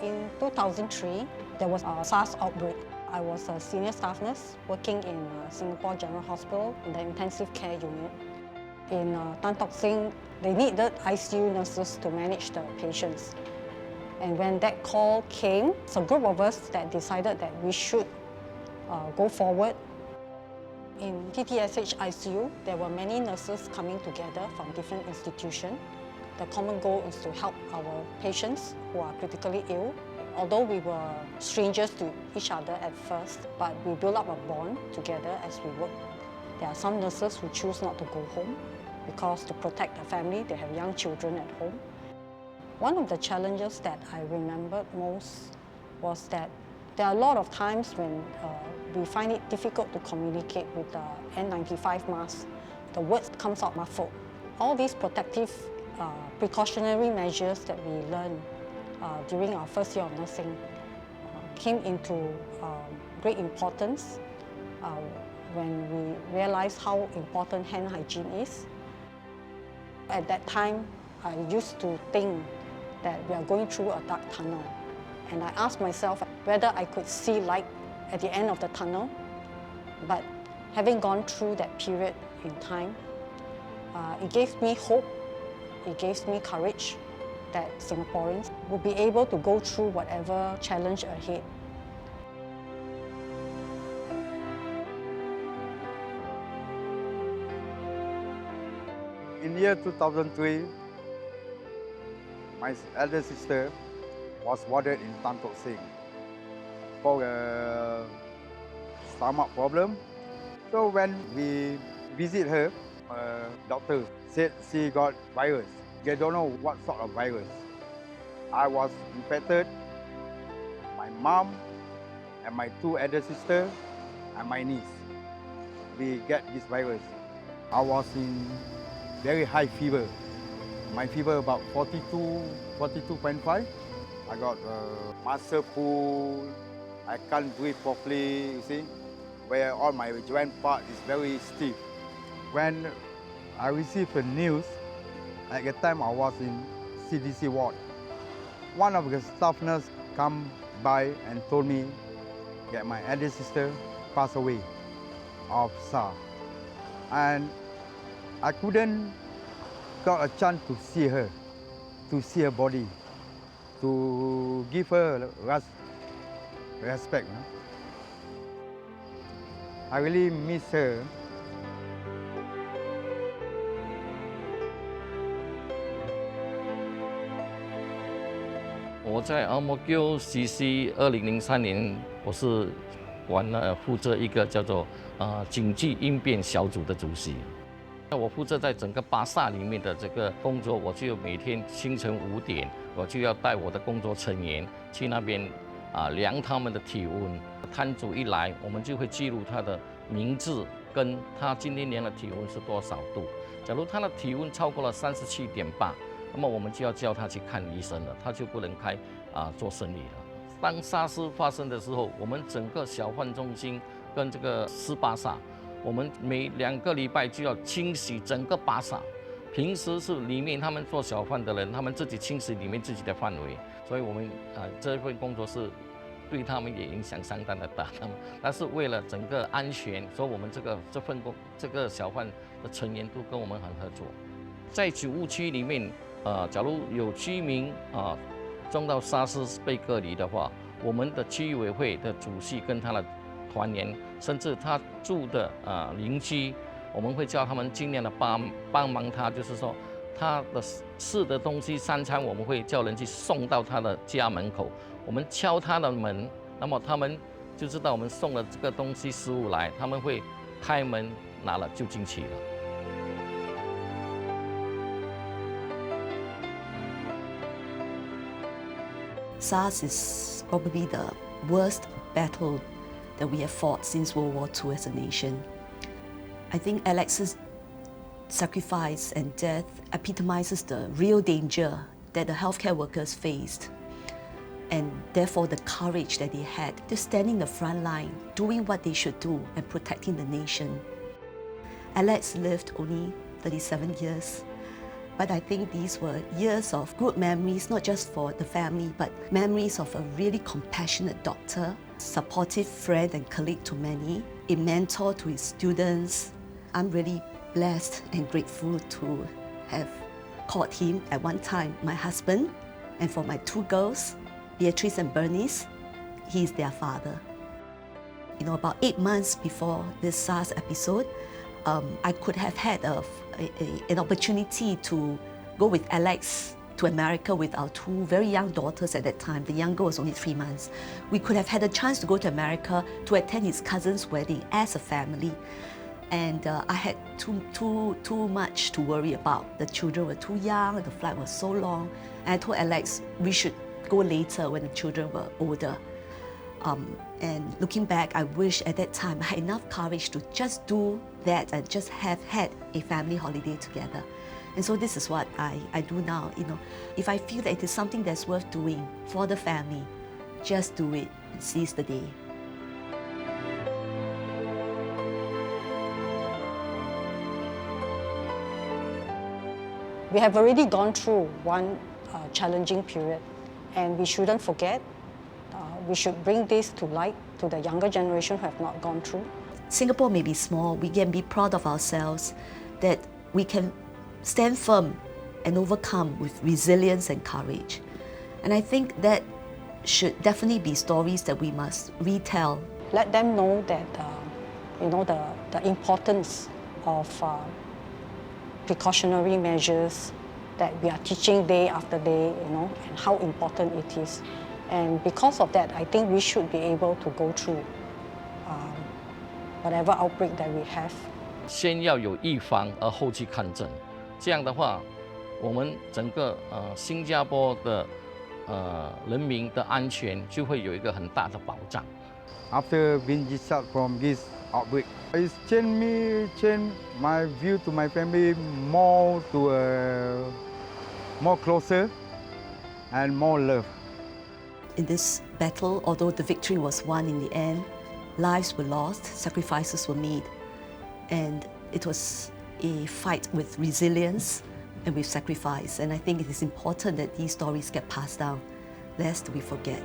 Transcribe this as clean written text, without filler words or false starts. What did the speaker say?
In 2003, there was a SARS outbreak. I was a senior staff nurse working in Singapore General Hospital in the intensive care unit. In Tan Tock Seng, they needed ICU nurses to manage the patients. And when that call came, it's a group of us that decided that we should go forward. In TTSH ICU, there were many nurses coming together from different institutions. The common goal is to help our patients who are critically ill. Although we were strangers to each other at first, but we built up a bond together as we work. There are some nurses who choose not to go home because to protect the family, they have young children at home. One of the challenges that I remembered most was that there are a lot of times when we find it difficult to communicate with the N95 mask. The words comes out muffled. All these protective precautionary measures that we learned during our first year of nursing came into great importance when we realized how important hand hygiene is. At that time, I used to think that we are going through a dark tunnel. And I asked myself whether I could see light at the end of the tunnel. But having gone through that period in time, it gave me hope, it gave me courage that Singaporeans will be able to go through whatever challenge ahead. In the year 2003, my elder sister was warded in Tan Tock Seng for a stomach problem. So when we visit her, doctor said she got virus. They don't know what sort of virus. I was infected, my mom and my two elder sisters and my niece. We get this virus. I was in very high fever. My fever about 42.5. I got muscle pull. I can't breathe properly, you see, where all my joint part is very stiff. When I received the news, at the time I was in CDC ward. One of the staff nurses come by and told me that my elder sister passed away of SARS. And I couldn't got a chance to see her, to see her body, to give her respect. I really miss her. 我在阿摩 QCC 2003年，我是负责一个叫做紧急应变小组的主席。我负责在整个巴萨里面的这个工作，我就每天清晨5点，我就要带我的工作成员去那边量他们的体温。摊主一来，我们就会记录他的名字跟他今天量的体温是多少度。假如他的体温超过了37.8。 那么我们就要叫他去看医生了，他就不能做生意了。当SARS发生的时候，我们整个小贩中心跟这个斯巴萨，我们每2个礼拜就要清洗整个巴萨。平时是里面他们做小贩的人，他们自己清洗里面自己的范围，所以我们这份工作是对他们也影响相当的大。但是为了整个安全，所以我们这个小贩的成员都跟我们很合作，在9误区里面。 假如有居民中到SARS被隔离的话，我们的区域委会的主席跟他的团员，甚至他住的邻居，我们会叫他们尽量的帮忙他，就是说他的吃的东西3餐，我们会叫人去送到他的家门口，我们敲他的门，那么他们就知道我们送了这个东西食物来，他们会开门拿了就进去了。 SARS is probably the worst battle that we have fought since World War II as a nation. I think Alex's sacrifice and death epitomizes the real danger that the healthcare workers faced, and therefore the courage that they had to stand in the front line, doing what they should do and protecting the nation. Alex lived only 37 years, But I think these were years of good memories, not just for the family, but memories of a really compassionate doctor, supportive friend and colleague to many, a mentor to his students. I'm really blessed and grateful to have called him at one time my husband, and for my two girls, Beatrice and Bernice, he's their father. You know, about 8 months before this SARS episode, I could have had an opportunity to go with Alex to America with our two very young daughters at that time. The younger was only 3 months. We could have had a chance to go to America to attend his cousin's wedding as a family. And I had too much to worry about. The children were too young, the flight was so long. And I told Alex we should go later when the children were older. And looking back, I wish at that time I had enough courage to just do that and just have had a family holiday together. And so this is what I do now. You know, if I feel that it is something that's worth doing for the family, just do it and seize the day. We have already gone through one challenging period, and we shouldn't forget. We should bring this to light to the younger generation who have not gone through. Singapore may be small, we can be proud of ourselves that we can stand firm and overcome with resilience and courage. And I think that should definitely be stories that we must retell. Let them know that the importance of precautionary measures that we are teaching day after day, and how important it is. And because of that, I think we should be able to go through whatever outbreak that we have. 先要有预防，而后去看诊。这样的话，我们整个新加坡的人民的安全就会有一个很大的保障。After being discharged from this outbreak, it's changed my view to my family more to more closer and more love. In this battle, although the victory was won in the end, lives were lost, sacrifices were made, and it was a fight with resilience and with sacrifice. And I think it is important that these stories get passed down, lest we forget.